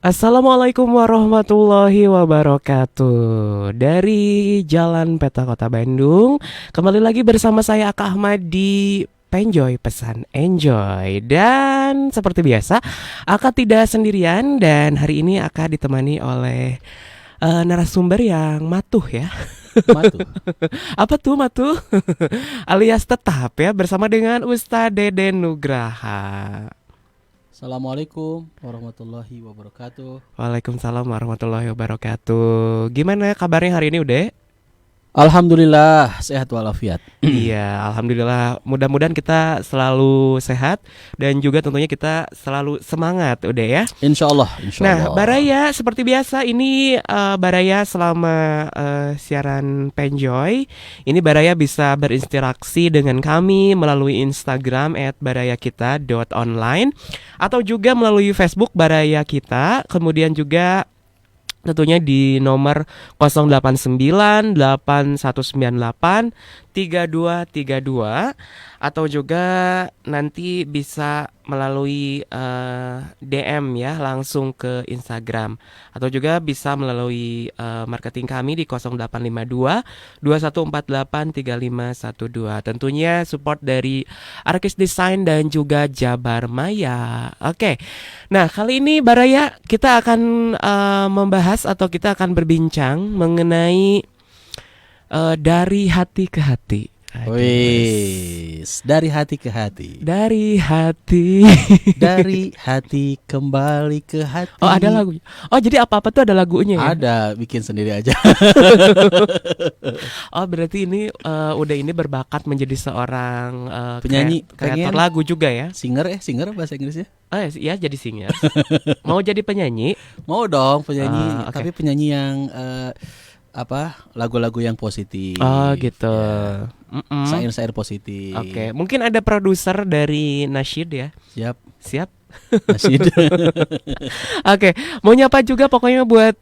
Assalamualaikum warahmatullahi wabarakatuh. Dari Jalan Peta Kota Bandung, kembali lagi bersama saya Aka Ahmad di Penjoy Pesan Enjoy. Dan seperti biasa, Aka tidak sendirian dan hari ini Aka ditemani oleh narasumber yang matuh ya. Matu. Apa tuh matuh? Alias tetap ya, bersama dengan Ustadz Deden Nugraha. Assalamualaikum warahmatullahi wabarakatuh. Waalaikumsalam warahmatullahi wabarakatuh. Gimana kabarnya hari ini, Ude? Alhamdulillah sehat walafiat. Iya, alhamdulillah. Mudah-mudahan kita selalu sehat dan juga tentunya kita selalu semangat, udah ya. Insya Allah. Nah, Baraya seperti biasa ini Baraya selama siaran Penjoy ini Baraya bisa berinteraksi dengan kami melalui Instagram @barayakita.online atau juga melalui Facebook Baraya Kita, kemudian juga tentunya di nomor 0898 atau juga nanti bisa melalui DM ya langsung ke Instagram atau juga bisa melalui marketing kami di 0852 2148 3512. Tentunya support dari Arkis Design dan juga Jabar Maya. Oke. Nah, kali ini Baraya kita akan membahas atau kita akan berbincang mengenai dari hati ke hati. Wis, dari hati ke hati. Dari hati. Dari hati kembali ke hati. Oh, ada lagunya. Oh, jadi apa-apa tuh ada lagunya ya? Ada, bikin sendiri aja. Oh, berarti ini udah ini berbakat menjadi seorang Penyanyi, kreator pengen lagu juga ya? singer bahasa Inggrisnya. Oh ya, jadi singer. Mau jadi penyanyi? Mau dong penyanyi, Oke. tapi penyanyi yang lagu-lagu yang positif. Oh, gitu. Ya, Mm-mm. syair-syair positif. Oke, mungkin ada produser dari Nasyid ya? Siap. Siap? Nasyid. Oke, mau nyapa juga pokoknya buat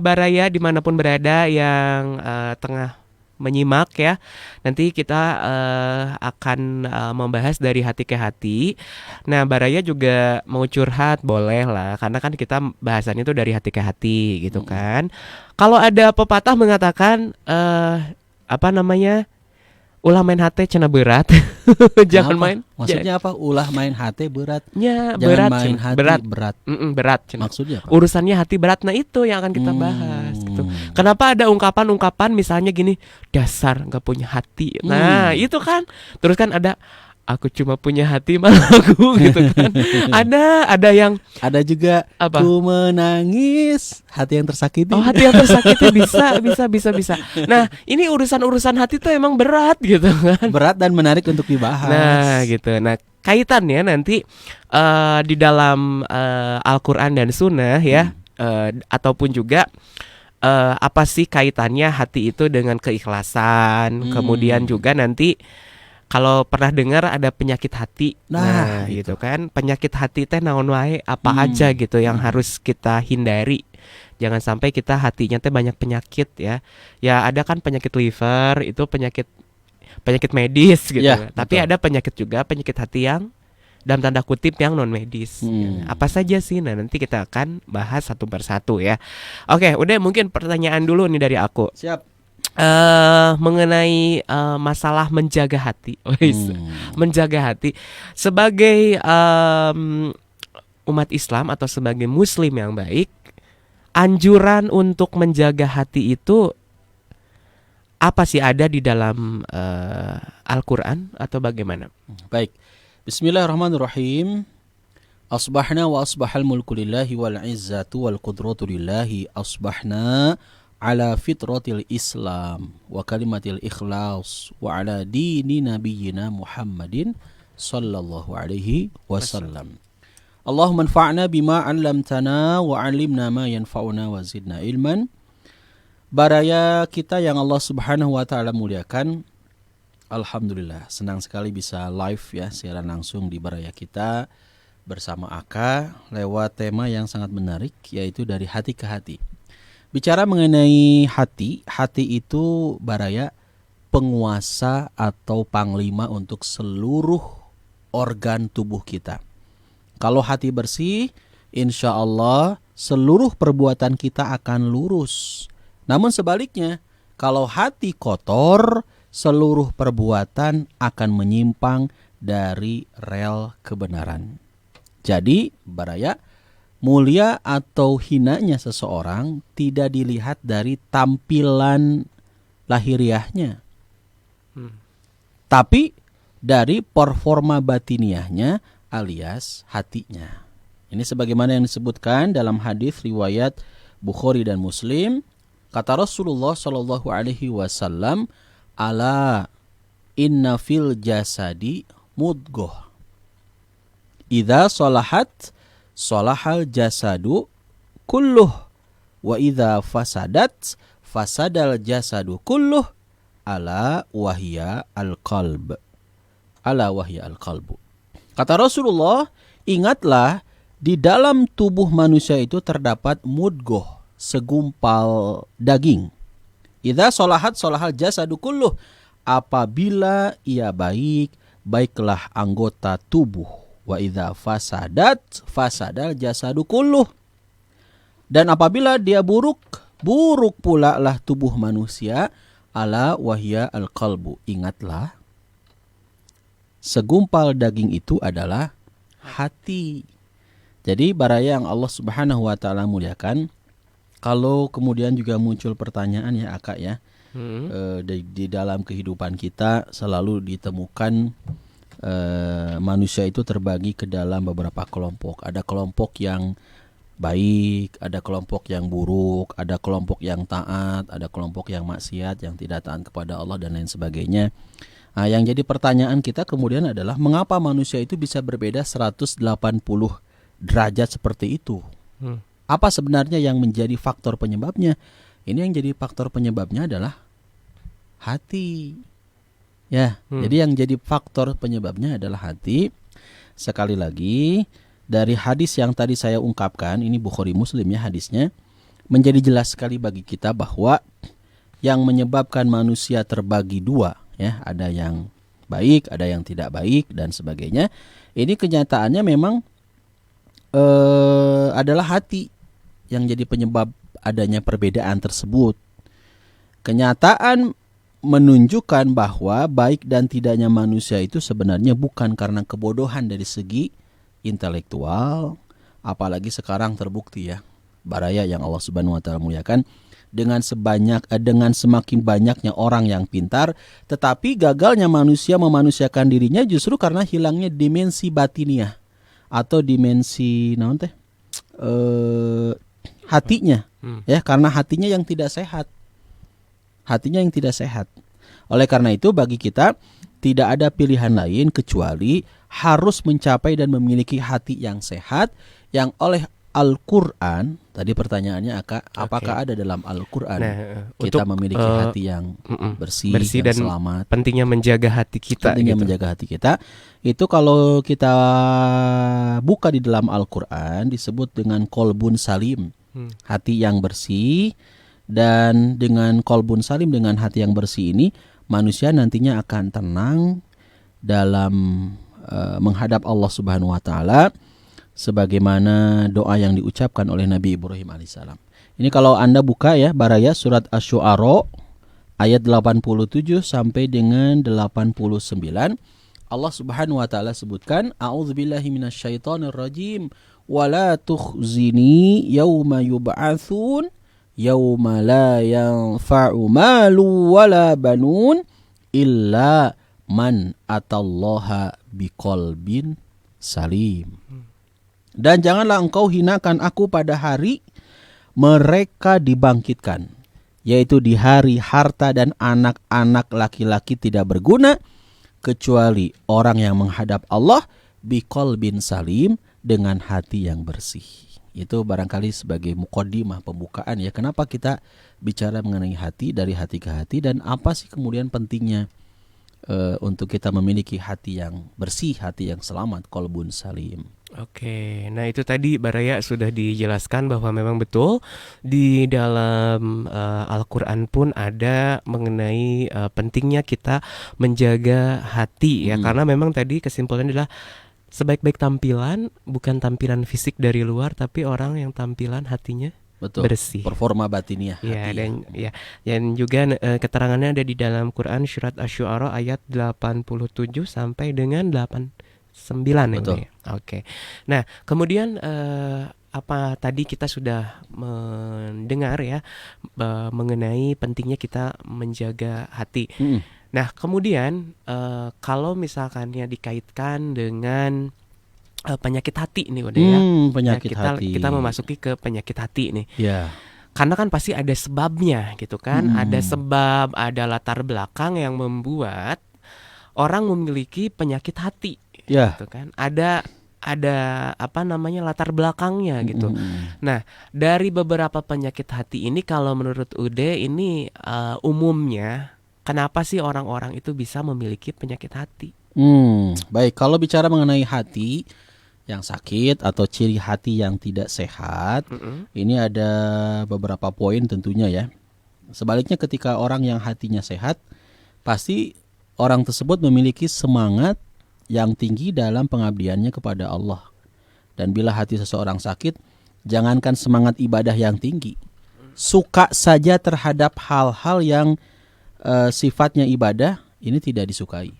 Baraya dimanapun berada yang tengah menyimak ya. Nanti kita akan membahas dari hati ke hati. Nah, Baraya juga mau curhat boleh lah, karena kan kita bahasannya itu dari hati ke hati gitu kan. Kalau ada pepatah mengatakan apa namanya? Ulah main hati cenah berat. Jangan Kenapa? main. Maksudnya apa? Ulah main hati berat. Ya, Jangan berat main cenah. hati Berat. berat. Berat cenah. Maksudnya apa? Urusannya hati berat. Nah, itu yang akan kita bahas gitu. Kenapa ada ungkapan-ungkapan misalnya gini, dasar nggak punya hati. Nah, itu kan. Terus kan ada aku cuma punya hati malaku gitu kan. Ada yang Ada juga apa? ku menangis hati yang tersakiti. Oh, hati yang tersakiti bisa. Nah, ini urusan-urusan hati tuh emang berat gitu kan. Berat dan menarik untuk dibahas. Nah, gitu. Nah, kaitannya nanti di dalam Al-Quran dan Sunnah ya, ataupun juga apa sih kaitannya hati itu dengan keikhlasan. Kemudian juga nanti kalau pernah dengar ada penyakit hati. Nah, gitu kan. Penyakit hati teh naon wae apa aja gitu yang harus kita hindari. Jangan sampai kita hatinya teh banyak penyakit ya. Ya ada kan penyakit liver, itu penyakit medis gitu. Ya, Tapi betul. ada penyakit juga penyakit hati yang dalam tanda kutip yang non medis. Apa saja sih? Nah, nanti kita akan bahas satu persatu ya. Oke, udah mungkin pertanyaan dulu nih dari aku. Siap. Mengenai masalah menjaga hati. Menjaga hati sebagai umat Islam atau sebagai muslim yang baik, anjuran untuk menjaga hati itu apa sih, ada di dalam Al-Quran atau bagaimana? Baik. Bismillahirrahmanirrahim. Asbahna wa asbahal mulku lillahi wal izzatu wal qudratu lillahi. Asbahna ala fitratil Islam wa kalimatil ikhlas wa ala dini nabiyyina Muhammadin sallallahu alaihi wasallam. Allahumma anfa'na bima 'allamtana wa 'allimna ma yanfa'una wa zidna ilman. Baraya kita yang Allah Subhanahu wa taala muliakan, alhamdulillah senang sekali bisa live ya, siaran langsung di Baraya kita bersama Aka lewat tema yang sangat menarik, yaitu dari hati ke hati. Bicara mengenai hati, hati itu Baraya penguasa atau panglima untuk seluruh organ tubuh kita. Kalau hati bersih, insya Allah seluruh perbuatan kita akan lurus. Namun sebaliknya, kalau hati kotor, seluruh perbuatan akan menyimpang dari rel kebenaran. Jadi, Baraya, mulia atau hinanya seseorang tidak dilihat dari tampilan lahiriahnya, tapi dari performa batiniahnya alias hatinya. Ini sebagaimana yang disebutkan dalam hadis riwayat Bukhari dan Muslim. Kata Rasulullah Shallallahu Alaihi Wasallam, ala inna fil jasadi mudgoh. Idza salahat salahal jasadu kulluh, wa idza fasadat fasadal jasadu kulluh, ala wahya al-qalb. Ala wahya al-qalbu. Kata Rasulullah, ingatlah di dalam tubuh manusia itu terdapat mudgoh, segumpal daging. Idza salahat salahal jasadu kulluh. Apabila ia baik, baiklah anggota tubuh. Wa idza fasadat fasadal jasadu kulluh. Dan apabila dia buruk, buruk pula lah tubuh manusia. Ala wahya al-qalbu. Ingatlah, segumpal daging itu adalah hati. Jadi Baraya yang Allah Subhanahu wa taala muliakan, kalau kemudian juga muncul pertanyaan ya Akak ya, di dalam kehidupan kita selalu ditemukan manusia itu terbagi ke dalam beberapa kelompok. Ada kelompok yang baik, ada kelompok yang buruk, ada kelompok yang taat, ada kelompok yang maksiat, yang tidak taat kepada Allah dan lain sebagainya. Nah, yang jadi pertanyaan kita kemudian adalah mengapa manusia itu bisa berbeda 180 derajat seperti itu? Apa sebenarnya yang menjadi faktor penyebabnya? Ini yang jadi faktor penyebabnya adalah hati. Ya, jadi yang jadi faktor penyebabnya adalah hati. Sekali lagi, dari hadis yang tadi saya ungkapkan, ini Bukhari Muslim ya hadisnya, menjadi jelas sekali bagi kita bahwa yang menyebabkan manusia terbagi dua, ya, ada yang baik, ada yang tidak baik dan sebagainya. Ini kenyataannya memang adalah hati yang jadi penyebab adanya perbedaan tersebut. Kenyataan menunjukkan bahwa baik dan tidaknya manusia itu sebenarnya bukan karena kebodohan dari segi intelektual, apalagi sekarang terbukti ya, Baraya yang Allah Subhanahu wa taala muliakan, dengan semakin banyaknya orang yang pintar, tetapi gagalnya manusia memanusiakan dirinya justru karena hilangnya dimensi batiniah atau dimensi hatinya, ya, karena hatinya yang tidak sehat. Hatinya yang tidak sehat. Oleh karena itu bagi kita tidak ada pilihan lain kecuali harus mencapai dan memiliki hati yang sehat yang oleh Al-Quran. Tadi pertanyaannya apakah ada dalam Al-Quran kita memiliki hati yang bersih dan dan selamat. Pentingnya menjaga hati kita. Pentingnya menjaga hati kita. Itu kalau kita buka di dalam Al-Quran disebut dengan kolbun salim, hati yang bersih. Dan dengan kolbun salim, dengan hati yang bersih ini, manusia nantinya akan tenang dalam menghadap Allah Subhanahu wa taala sebagaimana doa yang diucapkan oleh Nabi Ibrahim alaihissalam. Ini kalau Anda buka ya Baraya surat Asy-Syu'ara ayat 87 sampai dengan 89, Allah Subhanahu wa taala sebutkan, a'udzubillahi minasyaitonirrajim, wala tukhzini yauma yub'atsun yauma la yanfa'u malu wala banun illa man atallaha biqalbin salim. Dan janganlah engkau hinakan aku pada hari mereka dibangkitkan, yaitu di hari harta dan anak-anak laki-laki tidak berguna kecuali orang yang menghadap Allah biqalbin salim, dengan hati yang bersih. Itu barangkali sebagai muqaddimah, pembukaan ya, kenapa kita bicara mengenai hati, dari hati ke hati, dan apa sih kemudian pentingnya untuk kita memiliki hati yang bersih, hati yang selamat, qalbun salim. Oke, nah itu tadi Baraya sudah dijelaskan bahwa memang betul di dalam Al-Quran pun ada mengenai pentingnya kita menjaga hati ya, karena memang tadi kesimpulannya adalah sebaik-baik tampilan bukan tampilan fisik dari luar, tapi orang yang tampilan hatinya Betul. bersih. Performa batiniah Ya, hati dan juga keterangannya ada di dalam Quran surat Asy-Syu'ara ayat 87 sampai dengan 89 ya, Betul. Bro, ya. Oke. Nah, kemudian apa tadi kita sudah mendengar ya mengenai pentingnya kita menjaga hati. Mm-mm. Nah, kemudian kalau misalkannya dikaitkan dengan penyakit hati nih udah ya. Penyakit Nah, hati. kita memasuki ke penyakit hati nih. Ya. Karena kan pasti ada sebabnya gitu kan. Ada sebab, ada latar belakang yang membuat orang memiliki penyakit hati. Ya. Gitu kan. Ada apa namanya latar belakangnya gitu. Mm-mm. Nah, dari beberapa penyakit hati ini kalau menurut Ude ini umumnya kenapa sih orang-orang itu bisa memiliki penyakit hati? Baik, kalau bicara mengenai hati yang sakit atau ciri hati yang tidak sehat, ini ada beberapa poin tentunya ya. Sebaliknya ketika orang yang hatinya sehat, pasti orang tersebut memiliki semangat yang tinggi dalam pengabdiannya kepada Allah. Dan bila hati seseorang sakit, jangankan semangat ibadah yang tinggi, suka saja terhadap hal-hal yang sifatnya ibadah ini tidak disukai.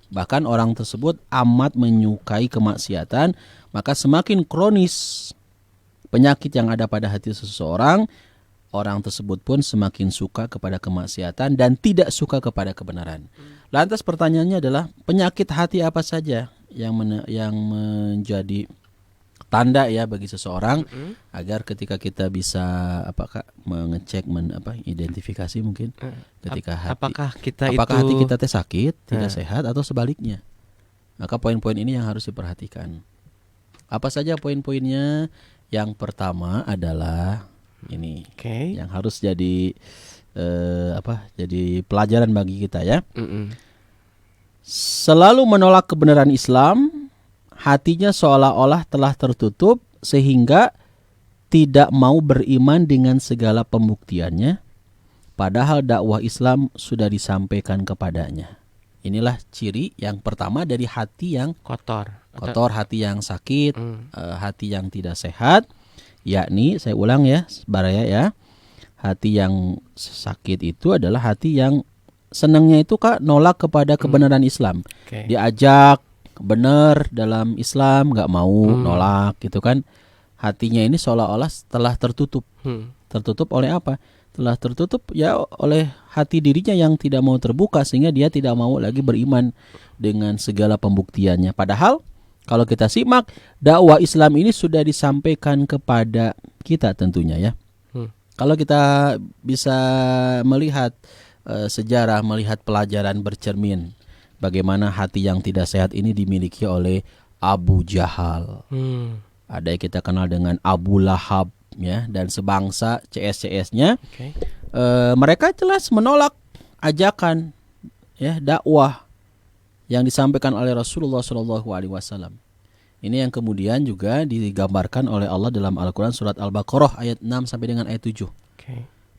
Bahkan orang tersebut amat menyukai kemaksiatan, maka semakin kronis penyakit yang ada pada hati seseorang, orang tersebut pun semakin suka kepada kemaksiatan dan tidak suka kepada kebenaran. Lantas pertanyaannya adalah penyakit hati apa saja yang menjadi tanda ya bagi seseorang agar ketika kita bisa mengecek identifikasi mungkin ketika apakah hati kita sakit, tidak sehat atau sebaliknya. Maka poin-poin ini yang harus diperhatikan. Apa saja poin-poinnya? Yang pertama adalah ini yang harus jadi jadi pelajaran bagi kita ya. Selalu menolak kebenaran Islam, hatinya seolah-olah telah tertutup sehingga tidak mau beriman dengan segala pembuktiannya, padahal dakwah Islam sudah disampaikan kepadanya. Inilah ciri yang pertama dari hati yang kotor, hati yang sakit, hati yang tidak sehat, yakni saya ulang ya, Baraya ya. Hati yang sakit itu adalah hati yang senangnya itu nolak kepada kebenaran Islam. Diajak benar dalam Islam nggak mau, nolak gitu kan. Hatinya ini seolah-olah telah tertutup. Tertutup oleh apa? Telah tertutup ya oleh hati dirinya yang tidak mau terbuka, sehingga dia tidak mau lagi beriman dengan segala pembuktiannya. Padahal kalau kita simak, dakwah Islam ini sudah disampaikan kepada kita tentunya ya. Kalau kita bisa melihat sejarah, melihat pelajaran bercermin bagaimana hati yang tidak sehat ini dimiliki oleh Abu Jahal. Ada yang kita kenal dengan Abu Lahab ya, dan sebangsa CS-CS-nya. Mereka jelas menolak ajakan ya dakwah yang disampaikan oleh Rasulullah SAW. Ini yang kemudian juga digambarkan oleh Allah dalam Al-Quran surat Al-Baqarah ayat 6 sampai dengan ayat 7.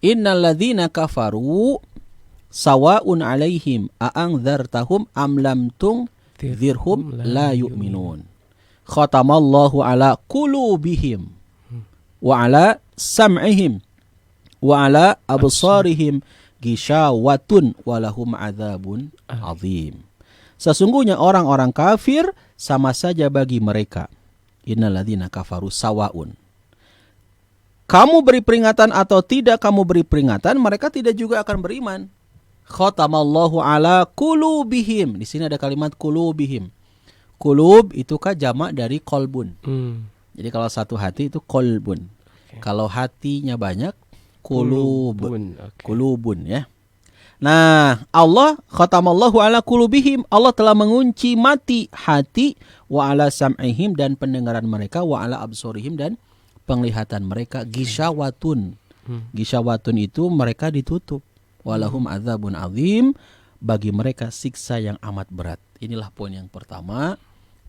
Innal ladzina kafaru sawa'un 'alaihim a'anzartahum am lam tunzirhum la yu'minun. Khatamallahu ala qulubihim wa ala sam'ihim wa ala absarihim gishawatun wa lahum adzabun azim. Sesungguhnya orang-orang kafir sama saja bagi mereka. Innalladzina kafaru sawaun. Kamu beri peringatan atau tidak kamu beri peringatan, mereka tidak juga akan beriman. Khatamallahu ala qulubihim. Di sini ada kalimat qulubihim. Qulub itu jamak dari kolbun. Jadi kalau satu hati itu kolbun. Kalau hatinya banyak, qulubun ya. Nah, Allah khatamallahu ala qulubihim, Allah telah mengunci mati hati, wa ala sam'ihim dan pendengaran mereka, wa ala absorihim dan penglihatan mereka, gishawatun. Gishawatun itu mereka ditutup. Walahum adzabun azim, bagi mereka siksa yang amat berat. Inilah poin yang pertama,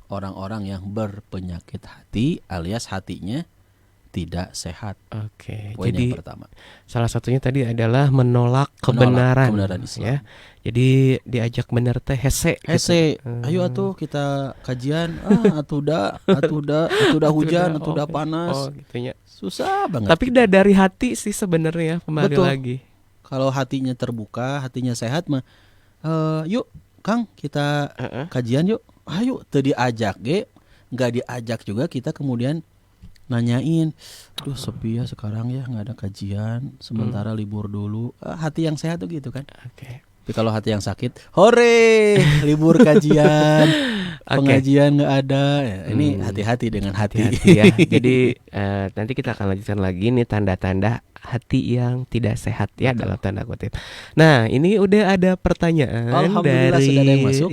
orang-orang yang berpenyakit hati alias hatinya tidak sehat. Oke. Poin Jadi yang pertama. salah satunya tadi adalah menolak kebenaran, kebenaran Islam. ya. Jadi diajak bener teh hese gitu. Ayo atuh kita kajian. Atuda hujan, atuda panas. Oh, gitunya. Susah banget. Tapi gitu. dari hati sih sebenarnya kembali Betul. lagi. Kalau hatinya terbuka, hatinya sehat mah, yuk Kang kita kajian yuk. Ayo, teu diajak ge, nggak diajak juga kita kemudian nanyain, aduh sepi ya sekarang ya nggak ada kajian, sementara libur dulu. Hati yang sehat tuh gitu kan. Oke. Tapi kalau hati yang sakit, hore libur kajian, pengajian nggak ada. Ya, ini hati-hati dengan hati. Hati-hati ya. Jadi nanti kita akan lanjutkan lagi nih tanda-tanda hati yang tidak sehat ya, dalam tanda kutip. Nah, ini udah ada pertanyaan Alhamdulillah dari sudah ada yang masuk.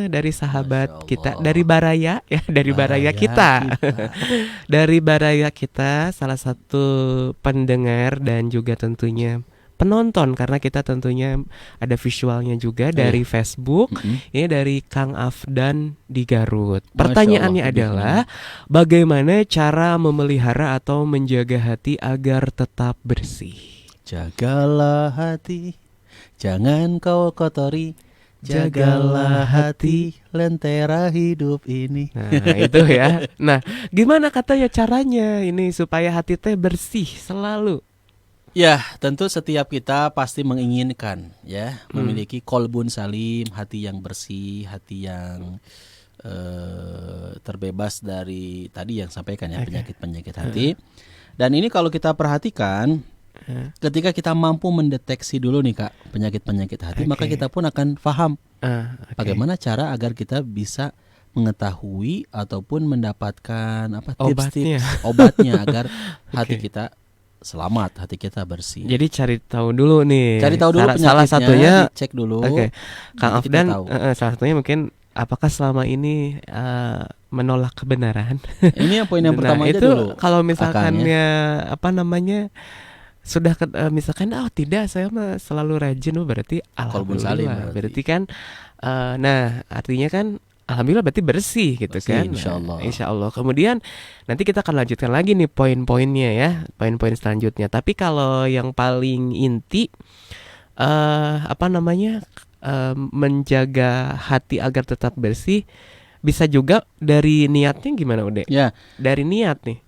Dari sahabat Masya kita, Allah. dari Baraya ya, dari Baraya kita. Dari Baraya kita, salah satu pendengar dan juga tentunya penonton, karena kita tentunya ada visualnya juga dari Facebook. Ini dari Kang Afdan di Garut. Pertanyaannya adalah, bagaimana cara memelihara atau menjaga hati agar tetap bersih? Jagalah hati, jangan kau kotori. Jagalah hati, lentera hidup ini. Nah, itu ya. Nah, gimana katanya caranya ini supaya hati teh bersih selalu? Ya, tentu setiap kita pasti menginginkan ya memiliki kolbun salim, hati yang bersih, hati yang terbebas dari tadi yang sampaikan ya, penyakit-penyakit hati. Dan ini kalau kita perhatikan, ketika kita mampu mendeteksi dulu nih Kak penyakit-penyakit hati, maka kita pun akan paham bagaimana cara agar kita bisa mengetahui ataupun mendapatkan tips-tips obatnya agar hati kita selamat, hati kita bersih. Jadi cari tahu dulu nih. Cari tahu dulu salah satunya, cek dulu. Kang Afdan, salah satunya mungkin apakah selama ini menolak kebenaran? Ini yang poin yang pertama aja itu dulu. Kalau misalkannya sudah misalkan tidak, saya mah selalu rajin, berarti alhamdulillah. Berarti kan artinya kan alhamdulillah berarti bersih gitu kan. Insya Allah. Kemudian nanti kita akan lanjutkan lagi nih poin-poinnya ya, poin-poin selanjutnya. Tapi kalau yang paling inti menjaga hati agar tetap bersih bisa juga dari niatnya. Gimana Ude? Ya, dari niat nih.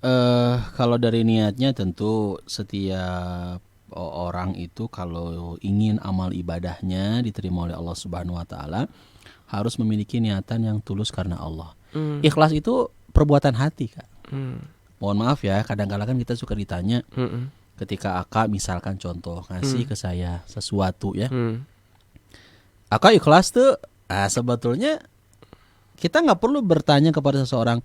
Kalau dari niatnya tentu setiap orang itu kalau ingin amal ibadahnya diterima oleh Allah Subhanahu wa taala harus memiliki niatan yang tulus karena Allah. Ikhlas itu perbuatan hati, Kak. Mohon maaf ya, kadang-kadang kan kita suka ditanya ketika Aka misalkan contoh ngasih ke saya sesuatu ya. Aka ikhlas tuh, sebetulnya kita nggak perlu bertanya kepada seseorang,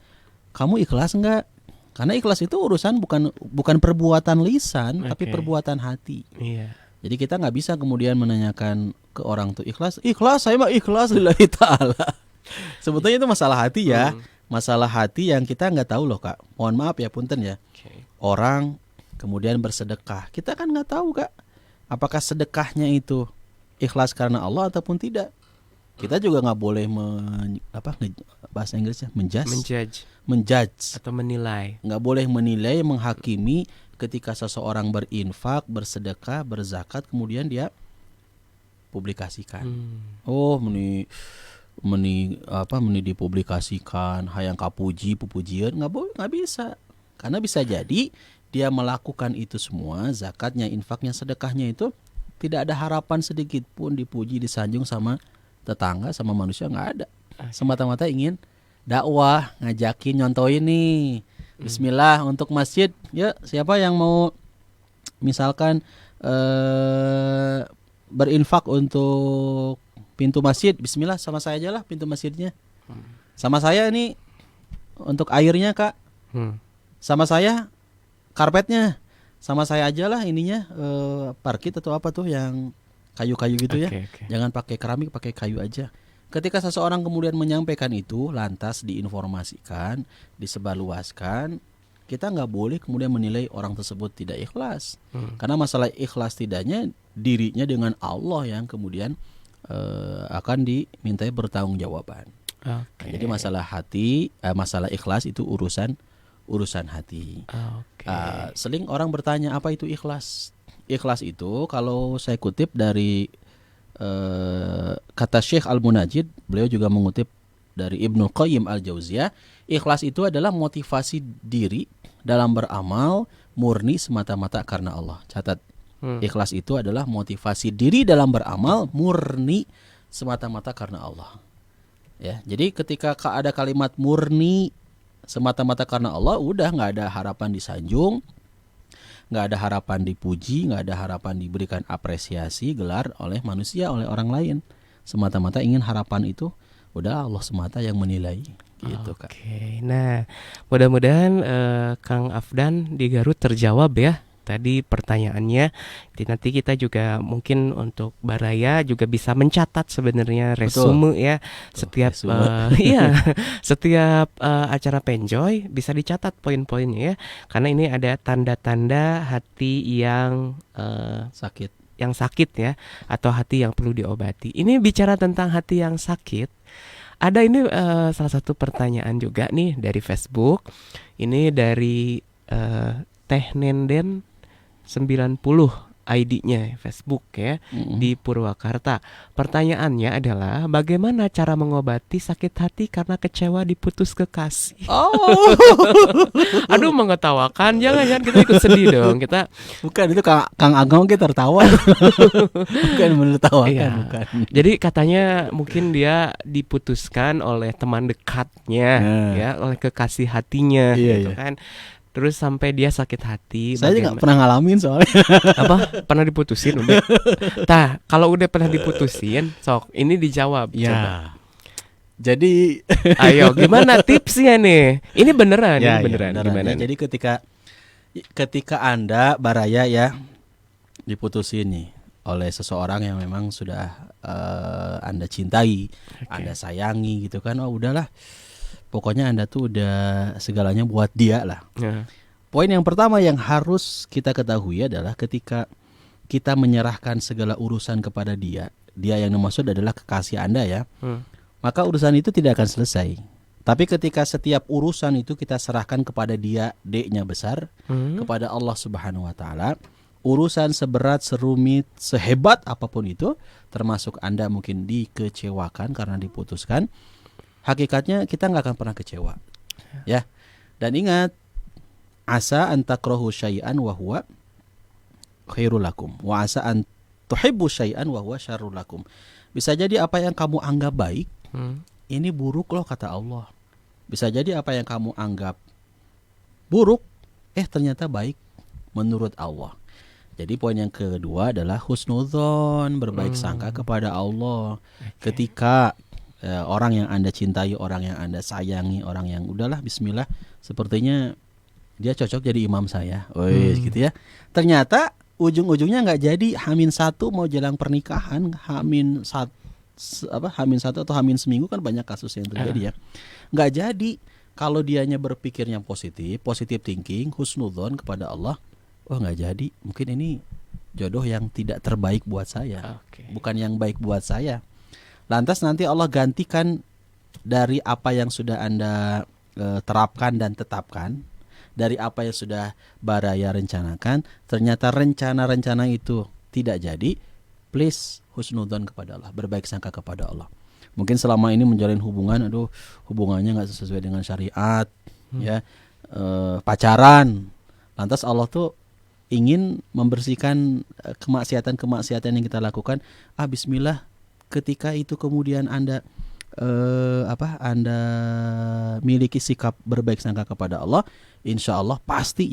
kamu ikhlas nggak? Karena ikhlas itu urusan bukan perbuatan lisan, tapi perbuatan hati. Iya. Jadi kita nggak bisa kemudian menanyakan ke orang tuh ikhlas, saya mah ikhlas lillahi ta'ala. Sebetulnya itu masalah hati ya, masalah hati yang kita nggak tahu loh Kak. Mohon maaf ya, punten ya. Orang kemudian bersedekah, kita kan nggak tahu Kak, apakah sedekahnya itu ikhlas karena Allah ataupun tidak. Kita juga nggak boleh bahasa Inggrisnya menjudge atau menilai. Nggak boleh menilai, menghakimi ketika seseorang berinfak, bersedekah, berzakat, kemudian dia publikasikan. Meni dipublikasikan, hayang kapuji, pupujian, nggak bisa. Karena bisa jadi dia melakukan itu semua, zakatnya, infaknya, sedekahnya itu tidak ada harapan sedikit pun dipuji, disanjung sama tetangga, sama manusia, nggak ada. Semata-mata ingin dakwah, ngajakin, nyontoin nih. Bismillah untuk masjid. Ya, siapa yang mau misalkan berinfak untuk pintu masjid, bismillah sama saya aja lah pintu masjidnya. Sama saya ini untuk airnya Kak. Sama saya karpetnya. Sama saya aja lah ininya parkit atau apa tuh yang kayu-kayu gitu ya. Jangan pakai keramik, pakai kayu aja. Ketika seseorang kemudian menyampaikan itu, lantas diinformasikan, disebarluaskan, kita nggak boleh kemudian menilai orang tersebut tidak ikhlas. Karena masalah ikhlas tidaknya dirinya dengan Allah yang kemudian akan dimintai pertanggungjawaban. Jadi masalah hati, masalah ikhlas itu urusan urusan hati. Oke. Sering orang bertanya apa itu ikhlas. Ikhlas itu kalau saya kutip dari kata Syekh Al-Munajjid, beliau juga mengutip dari Ibnu Qayyim Al-Jauziyah, ikhlas itu adalah motivasi diri dalam beramal murni semata-mata karena Allah. Catat, ikhlas itu adalah motivasi diri dalam beramal murni semata-mata karena Allah. Ya, jadi ketika ada kalimat murni semata-mata karena Allah, udah nggak ada harapan disanjung, nggak ada harapan dipuji, nggak ada harapan diberikan apresiasi, gelar oleh manusia, oleh orang lain. Semata-mata ingin harapan itu, udah Allah semata yang menilai. Gitu, Kak. Oke, nah mudah-mudahan Kang Afdan di Garut terjawab ya tadi pertanyaannya. Jadi nanti kita juga mungkin untuk Baraya juga bisa mencatat sebenarnya resume ya setiap iya setiap acara Penjoy bisa dicatat poin-poinnya ya, karena ini ada tanda-tanda hati yang sakit ya, atau hati yang perlu diobati. Ini bicara tentang hati yang sakit. Ada ini salah satu pertanyaan juga nih dari Facebook. Ini dari Teh Nenden 90 ID-nya Facebook ya, di Purwakarta. Pertanyaannya adalah bagaimana cara mengobati sakit hati karena kecewa diputus kekasih? Oh. Aduh, mengetawakan. Jangan kita ikut sedih dong. Kita bukan itu Kang Agong kita tertawa. Bukan menertawakan, iya. Bukan. Jadi katanya mungkin dia diputuskan oleh teman dekatnya ya, oleh kekasih hatinya gitu kan. Terus sampai dia sakit hati. Saya juga pernah ngalamin soalnya. Apa? Pernah diputusin udah. Tah, kalau udah pernah diputusin, sok ini dijawab. Ya. Coba. Jadi ayo gimana tipsnya nih? Ini beneran, ya, ini beneran. Ya, gimana? Jadi ketika Anda Baraya ya diputusin nih oleh seseorang yang memang sudah Anda cintai, Anda sayangi gitu kan. Oh, udahlah. Pokoknya Anda tuh udah segalanya buat dia lah. Poin yang pertama yang harus kita ketahui adalah ketika kita menyerahkan segala urusan kepada dia yang dimaksud adalah kekasih Anda ya, maka urusan itu tidak akan selesai. Tapi ketika setiap urusan itu kita serahkan kepada dia, D-nya besar, kepada Allah Subhanahu Wa Taala, urusan seberat, serumit, sehebat apapun itu, termasuk Anda mungkin dikecewakan karena diputuskan, hakikatnya kita nggak akan pernah kecewa, ya. Dan ingat, asa an takrahu syai'an wa huwa khairul lakum, wa asa an tuhibbu syai'an wa huwa syarrul lakum. Bisa jadi apa yang kamu anggap baik, ini buruk loh kata Allah. Bisa jadi apa yang kamu anggap buruk, ternyata baik menurut Allah. Jadi poin yang kedua adalah husnudzon, berbaik sangka kepada Allah. Ketika orang yang Anda cintai, orang yang Anda sayangi, orang yang udahlah bismillah, sepertinya dia cocok jadi imam saya. Gitu ya. Ternyata ujung-ujungnya nggak jadi, H-1 mau jelang pernikahan, H-1 atau H-1 kan banyak kasus yang terjadi ya. Nggak jadi. Kalau dianya berpikirnya positive thinking, husnudzon kepada Allah, nggak jadi. Mungkin ini jodoh yang tidak terbaik buat saya, bukan yang baik buat saya. Lantas nanti Allah gantikan dari apa yang sudah Anda terapkan dan tetapkan, dari apa yang sudah Baraya rencanakan, ternyata rencana-rencana itu tidak jadi. Please husnudzon kepada Allah, berbaik sangka kepada Allah. Mungkin selama ini menjalin hubungan, hubungannya nggak sesuai dengan syariat, ya, pacaran. Lantas Allah tuh ingin membersihkan kemaksiatan-kemaksiatan yang kita lakukan. Bismillah. Ketika itu kemudian Anda Anda miliki sikap berbaik sangka kepada Allah, insya Allah pasti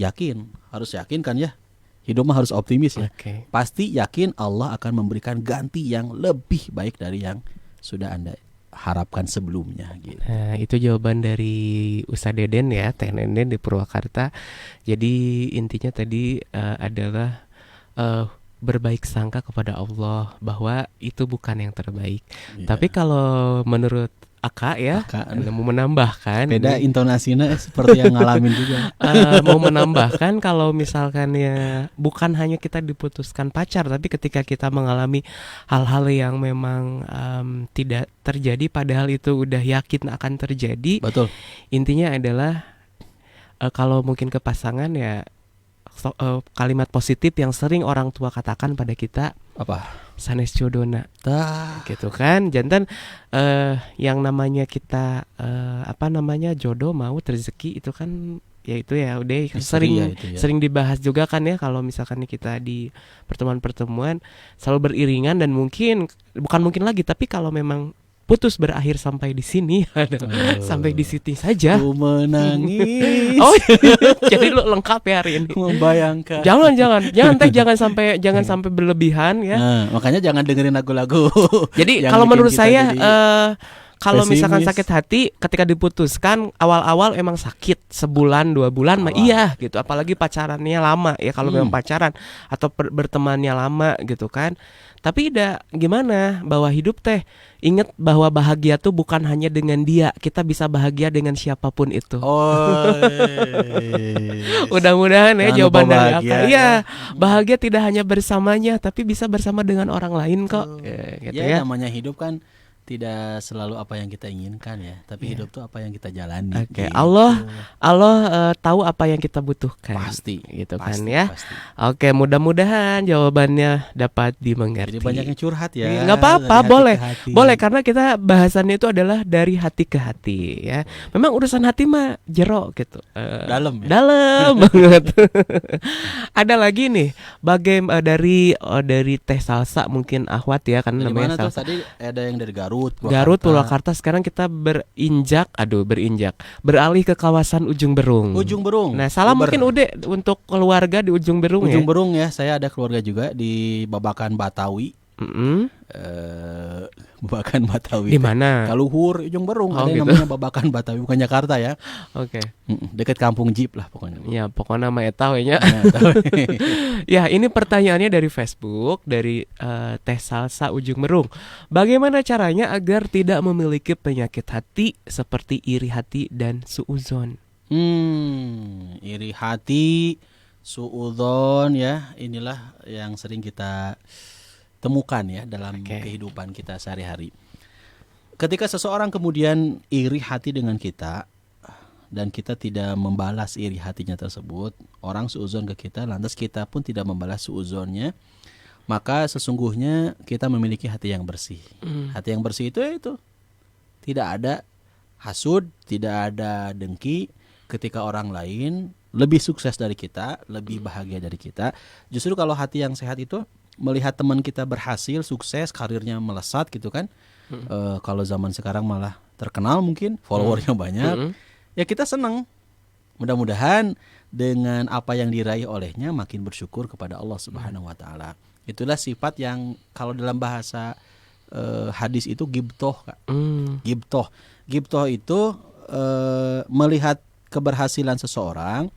harus yakin kan ya, hidup mah harus optimis ya. Pasti yakin Allah akan memberikan ganti yang lebih baik dari yang sudah Anda harapkan sebelumnya gitu. Nah, itu jawaban dari Ustadz Deden ya, Teh Nenden di Purwakarta. Jadi intinya tadi adalah berbaik sangka kepada Allah bahwa itu bukan yang terbaik. Tapi kalau menurut Aka ya, mau menambahkan beda intonasinya seperti yang ngalamin juga. Mau menambahkan kalau misalkan ya bukan hanya kita diputuskan pacar, tapi ketika kita mengalami hal-hal yang memang tidak terjadi padahal itu udah yakin akan terjadi. Betul. Intinya adalah kalau mungkin ke pasangan ya kalimat positif yang sering orang tua katakan pada kita, Apa? sanes jodona, Tah. gitu kan. Jantan yang namanya kita jodoh maut rezeki itu kan ya itu ya udah Misteri sering ya itu ya. sering dibahas juga kan ya, kalau misalkan kita di pertemuan-pertemuan selalu beriringan, dan bukan mungkin lagi, tapi kalau memang putus berakhir sampai di sini sampai di sini saja. Ku menangis. Oh, jadi lu lengkap ya hari ini. Membayangkan. Jangan sampai berlebihan ya. Nah, makanya jangan dengerin lagu-lagu. Jadi yang kalau bikin menurut kita saya jadi kalau misalkan pesimis. sakit hati ketika diputuskan awal-awal emang sakit, sebulan 2 bulan mah Awal. iya gitu, apalagi pacarannya lama ya, kalau memang pacaran atau bertemannya lama gitu kan. Tapi gimana bahwa hidup teh, ingat bahwa bahagia tuh bukan hanya dengan dia, kita bisa bahagia dengan siapapun itu. Oh. Mudah-mudahan ya Jangan jawaban lupa dari bahagia, Aka. ya. Iya, bahagia tidak hanya bersamanya, tapi bisa bersama dengan orang lain kok. Gitu ya. Namanya hidup kan tidak selalu apa yang kita inginkan ya, tapi hidup tuh apa yang kita jalani. Oke, gitu. Allah tahu apa yang kita butuhkan. Pasti, gitu kan pasti, ya. pasti. Oke, mudah-mudahan jawabannya dapat dimengerti. Jadi banyak yang curhat ya. Nggak apa-apa, dari hati boleh, ke hati. boleh, karena kita bahasannya itu adalah dari hati ke hati ya. Memang urusan hati mah jero gitu. Dalam ya? Dalam banget. Ada lagi nih, dari Teh Salsa mungkin Ahwat ya, karena Dari namanya mana tuh Salsa. tadi ada yang dari Garut, Garut, Purwakarta. Sekarang kita beralih ke kawasan Ujung Berung. Ujung Berung. Nah, salam mungkin Ude untuk keluarga di Ujung Berung ya. Ujung Berung ya, saya ada keluarga juga di Babakan Batawi. Babakan Batawi. Di mana? Kaluhur, Ujung Berung. Oh, Ada yang gitu. namanya Babakan Batawi, bukan Jakarta ya. Oke. Dekat Kampung Jeep lah pokoknya. Ya, pokoknya nama eta we nya. Nah, tahu. Ya, ini pertanyaannya dari Facebook, dari Teh Salsa Ujung Berung. Bagaimana caranya agar tidak memiliki penyakit hati seperti iri hati dan suuzon? Iri hati, suudzon ya, inilah yang sering kita temukan ya dalam kehidupan kita sehari-hari. Ketika seseorang kemudian iri hati dengan kita dan kita tidak membalas iri hatinya tersebut, orang suudzon ke kita, lantas kita pun tidak membalas suudzonnya, maka sesungguhnya kita memiliki hati yang bersih. Hati yang bersih itu tidak ada hasud, tidak ada dengki ketika orang lain lebih sukses dari kita, lebih bahagia dari kita. Justru kalau hati yang sehat itu melihat teman kita berhasil, sukses, karirnya melesat gitu kan. Kalau zaman sekarang malah terkenal mungkin, followernya banyak. Ya kita senang. Mudah-mudahan dengan apa yang diraih olehnya makin bersyukur kepada Allah Subhanahu wa taala. Itulah sifat yang kalau dalam bahasa hadis itu gibtoh, Kak. Gibtoh itu melihat keberhasilan seseorang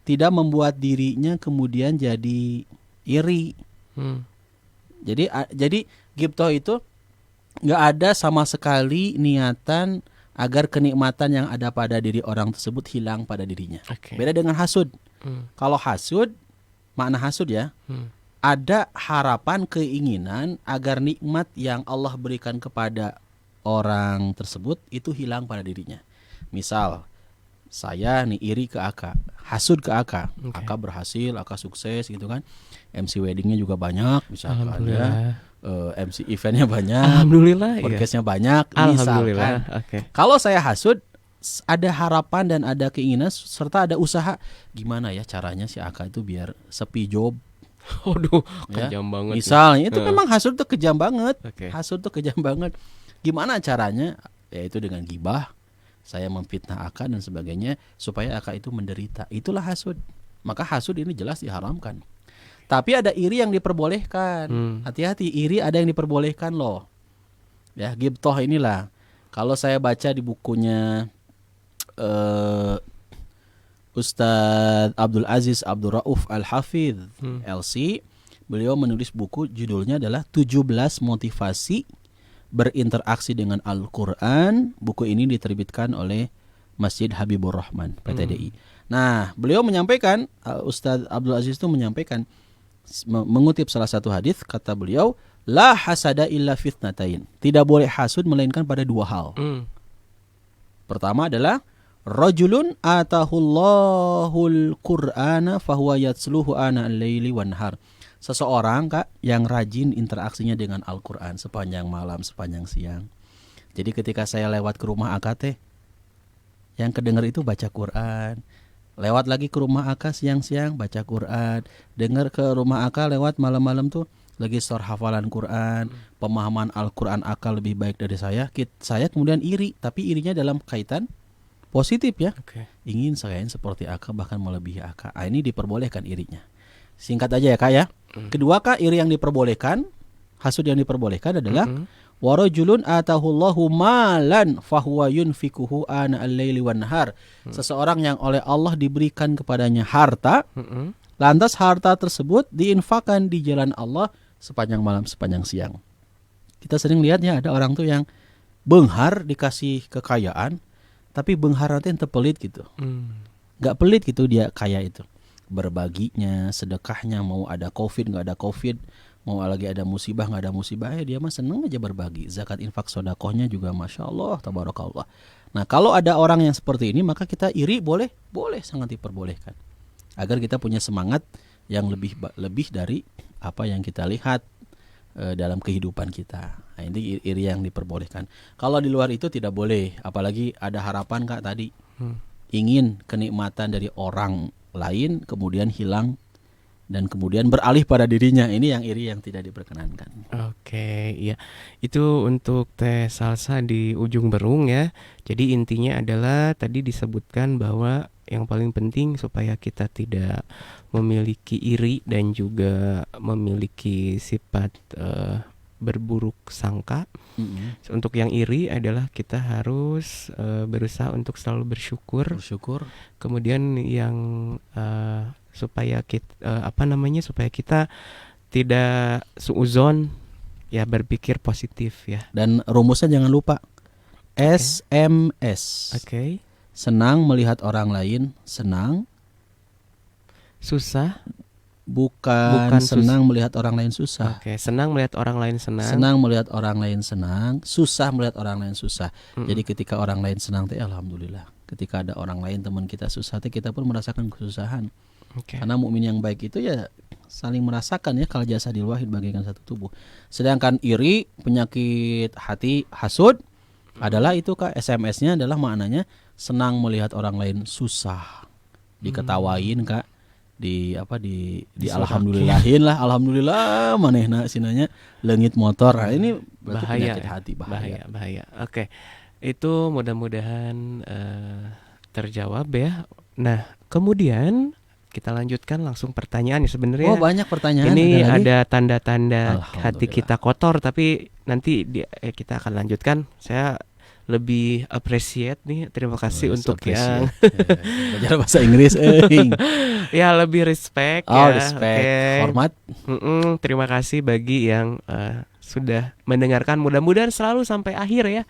tidak membuat dirinya kemudian jadi iri. Jadi gibtoh itu nggak ada sama sekali niatan agar kenikmatan yang ada pada diri orang tersebut hilang pada dirinya. Beda dengan hasud. Kalau hasud, makna hasud ya, ada harapan, keinginan agar nikmat yang Allah berikan kepada orang tersebut itu hilang pada dirinya. Misal, saya nih iri ke Aka, hasud ke Aka, Aka berhasil, Aka sukses gitu kan, MC weddingnya juga banyak, misalkan ya, MC eventnya banyak, Alhamdulillah, podcastnya banyak, Alhamdulillah. misalkan. Kalau saya hasud, ada harapan dan ada keinginan serta ada usaha, gimana ya caranya si Aka itu biar sepi job. Waduh, Ya, kejam banget. misalnya itu memang hasud tuh kejam banget. Oke. Hasud tuh kejam banget. Gimana caranya? Yaitu dengan gibah, saya memfitnah Aka dan sebagainya supaya Aka itu menderita. Itulah hasud. Maka hasud ini jelas diharamkan. Tapi ada iri yang diperbolehkan. Hati-hati, iri ada yang diperbolehkan loh. Ya, gibtoh inilah. Kalau saya baca di bukunya Ustadz Abdul Aziz Abdul Rauf Al-Hafidh LC, beliau menulis buku judulnya adalah 17 motivasi berinteraksi dengan Al-Quran. Buku ini diterbitkan oleh Masjid Habibur Rahman PTDI. Nah, beliau menyampaikan, Ustadz Abdul Aziz itu menyampaikan, mengutip salah satu hadis, kata beliau, la hasada illa fitnatain. Tidak boleh hasud melainkan pada dua hal. Pertama adalah Rajulun atahullahul Qur'ana fahuwa yatsluhu ana al-laili wan nahar. Seseorang Kak yang rajin interaksinya dengan Al-Qur'an sepanjang malam, sepanjang siang. Jadi ketika saya lewat ke rumah Aka teh, yang kedengar itu baca Quran. Lewat lagi ke rumah Aka siang-siang baca Quran. Dengar ke rumah Aka lewat malam-malam tuh lagi stor hafalan Quran. Pemahaman Al-Qur'an Aka lebih baik dari saya. Saya kemudian iri, tapi irinya dalam kaitan positif ya. Ingin saya seperti Aka, bahkan melebihi Aka. Ini diperbolehkan irinya. Singkat aja ya Kak ya. Kedua Kak, iri yang diperbolehkan, hasud yang diperbolehkan adalah warajulun atahullahu malan fahuwa yunfikuhu ana al-laili wan nahar. Seseorang yang oleh Allah diberikan kepadanya harta, lantas harta tersebut diinfakkan di jalan Allah sepanjang malam, sepanjang siang. Kita sering lihat ya, ada orang tuh yang benghar dikasih kekayaan, tapi benghar nanti ente pelit gitu. Gak pelit gitu dia kaya itu. Berbaginya, sedekahnya, mau ada covid gak ada covid, mau lagi ada musibah gak ada musibah, dia mah seneng aja berbagi. Zakat infak sodakohnya juga Masya Allah, tabarakallah. Nah kalau ada orang yang seperti ini, maka kita iri boleh sangat diperbolehkan. Agar kita punya semangat yang lebih dari apa yang kita lihat dalam kehidupan kita. Nah, ini iri yang diperbolehkan. Kalau di luar itu tidak boleh, apalagi ada harapan Kak tadi, ingin kenikmatan dari orang lain kemudian hilang dan kemudian beralih pada dirinya. Ini yang iri yang tidak diperkenankan. Oke, iya. Itu untuk Teh Salsa di ujung Berung ya. Jadi intinya adalah tadi disebutkan bahwa yang paling penting supaya kita tidak memiliki iri dan juga memiliki sifat berburuk sangka. Untuk yang iri adalah kita harus berusaha untuk selalu bersyukur. Kemudian yang supaya kita supaya kita tidak suuzon ya, berpikir positif ya. Dan rumusnya jangan lupa SMS. Senang melihat orang lain senang. Susah Bukan senang melihat orang lain susah. Senang melihat orang lain senang. Senang melihat orang lain senang, susah melihat orang lain susah. Jadi ketika orang lain senang teh alhamdulillah. Ketika ada orang lain teman kita susah teh kita pun merasakan kesusahan. Karena mukmin yang baik itu ya saling merasakan ya, kal jasadil wahid bagaikan satu tubuh. Sedangkan iri, penyakit hati, hasud adalah itu Kak, SMS-nya adalah maknanya senang melihat orang lain susah. Diketawain Kak. Di alhamdulillahin lah, alhamdulillah manehna sinanya leungit motor. Nah, ini bahaya penyakit hati, bahaya. Oke. Itu mudah-mudahan terjawab ya. Nah, kemudian kita lanjutkan langsung pertanyaannya sebenarnya. Oh, banyak pertanyaan. Ini ada tanda-tanda hati kita kotor, tapi nanti kita akan lanjutkan. Saya lebih appreciate nih, terima kasih untuk yang belajar bahasa Inggris. Ya lebih respect respect, hormat. Terima kasih bagi yang sudah mendengarkan. Mudah-mudahan selalu sampai akhir ya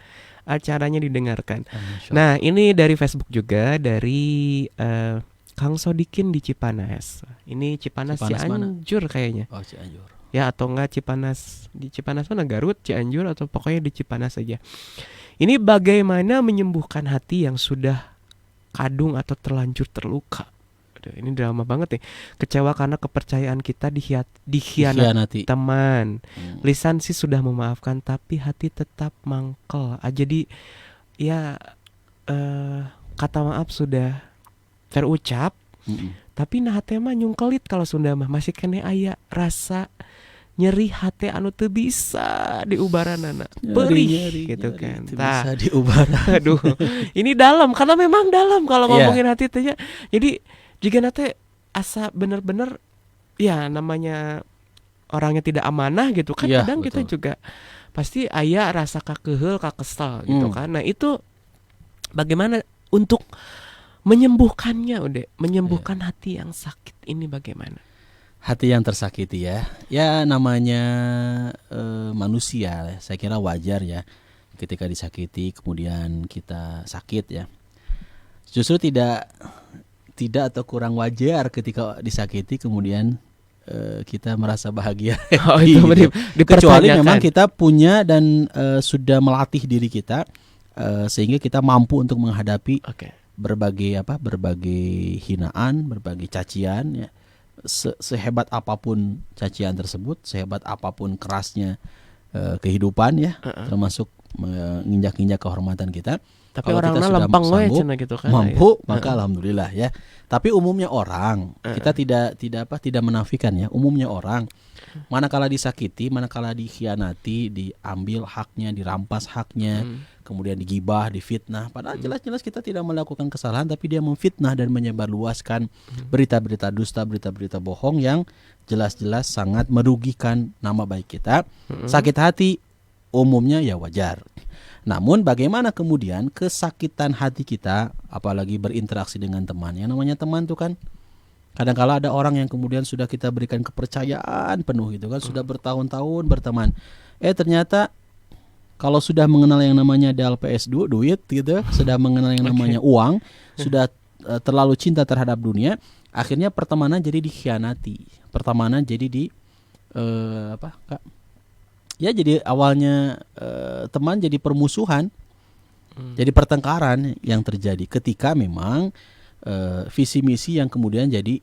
acaranya didengarkan. Nah ini dari Facebook juga, dari Kang Sodikin di Cipanas. Ini Cipanas Cianjur kayaknya. Oh, Cianjur. Ya atau enggak Cipanas, di Cipanas mana, Garut, Cianjur, atau pokoknya di Cipanas saja. Ini bagaimana menyembuhkan hati yang sudah kadung atau terlanjur terluka. Aduh, ini drama banget nih. Kecewa karena kepercayaan kita dikhianati teman. Lisan sih sudah memaafkan, tapi hati tetap mangkel. Jadi ya kata maaf sudah terucap, tapi nah hati mah nyungkelit kalau Sunda mah masih kene aya rasa nyeri hati anu teu bisa diubaranana, perih gitu kan. Bisa diubaran. Aduh, ini dalam karena memang dalam kalau ngomongin hati teh. Jadi jika nate asa bener-bener ya namanya orangnya tidak amanah gitu kan, kadang betul. Kita juga pasti aya rasa kakeheul, kakesal gitu kan. Nah, itu bagaimana untuk menyembuhkannya, menyembuhkan hati yang sakit ini bagaimana? Hati yang tersakiti ya namanya manusia, saya kira wajar ya ketika disakiti kemudian kita sakit ya. Justru tidak atau kurang wajar ketika disakiti kemudian kita merasa bahagia. Itu kecuali memang kita punya dan sudah melatih diri kita sehingga kita mampu untuk menghadapi berbagai hinaan, berbagai cacian ya. Sehebat apapun cacian tersebut, sehebat apapun kerasnya kehidupan ya, termasuk menginjak-injak kehormatan kita. Tapi Kalau kita orangnya sudah lempeng we sanggup, cenah gitu kan. mampu, maka alhamdulillah ya. Tapi umumnya orang, kita tidak menafikan ya, umumnya orang manakala disakiti, manakala dikhianati, diambil haknya, dirampas haknya, kemudian digibah, difitnah, padahal jelas-jelas kita tidak melakukan kesalahan, tapi dia memfitnah dan menyebarluaskan berita-berita dusta, berita-berita bohong yang jelas-jelas sangat merugikan nama baik kita. Sakit hati umumnya ya wajar. Namun bagaimana kemudian kesakitan hati kita, apalagi berinteraksi dengan teman. Yang namanya teman itu kan kadang-kala ada orang yang kemudian sudah kita berikan kepercayaan penuh gitu kan, sudah bertahun-tahun berteman. Ternyata kalau sudah mengenal yang namanya DLPS duit gitu, sudah mengenal yang namanya uang, sudah terlalu cinta terhadap dunia, akhirnya pertemanan jadi dikhianati. Pertemanan jadi Kak? Ya jadi awalnya teman jadi permusuhan, jadi pertengkaran yang terjadi ketika memang visi misi yang kemudian jadi,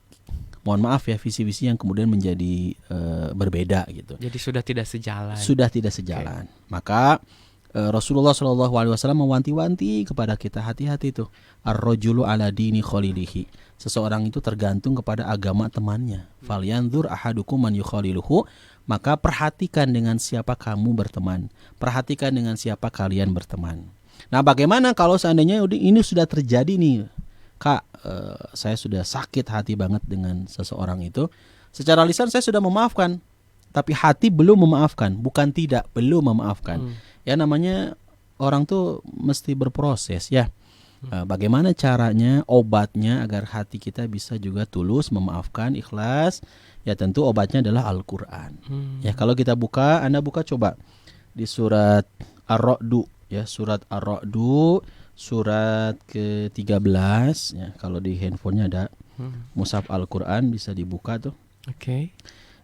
mohon maaf ya, visi misi yang kemudian menjadi berbeda gitu. Jadi sudah tidak sejalan. Sudah tidak sejalan. Okay. Maka Rasulullah SAW mewanti-wanti kepada kita, hati-hati tuh. Ar-rajulu ala dini khalilihi. Seseorang itu tergantung kepada agama temannya. Falyanzur ahadukum man yukhaliluhu. Maka perhatikan dengan siapa kamu berteman. Perhatikan dengan siapa kalian berteman. Nah, bagaimana kalau seandainya ini sudah terjadi nih, Kak, saya sudah sakit hati banget dengan seseorang itu. Secara lisan saya sudah memaafkan, tapi hati belum memaafkan. Bukan tidak, belum memaafkan. Ya namanya orang tuh mesti berproses ya. Bagaimana caranya, obatnya agar hati kita bisa juga tulus memaafkan, ikhlas. Ya tentu obatnya adalah Al-Quran. Ya kalau kita buka, Anda buka coba di surat Ar-Ra'du ya, surat Ar-Ra'du surat ke-13 ya. Kalau di handphonenya ada mushaf Al-Quran, bisa dibuka tuh. Oke.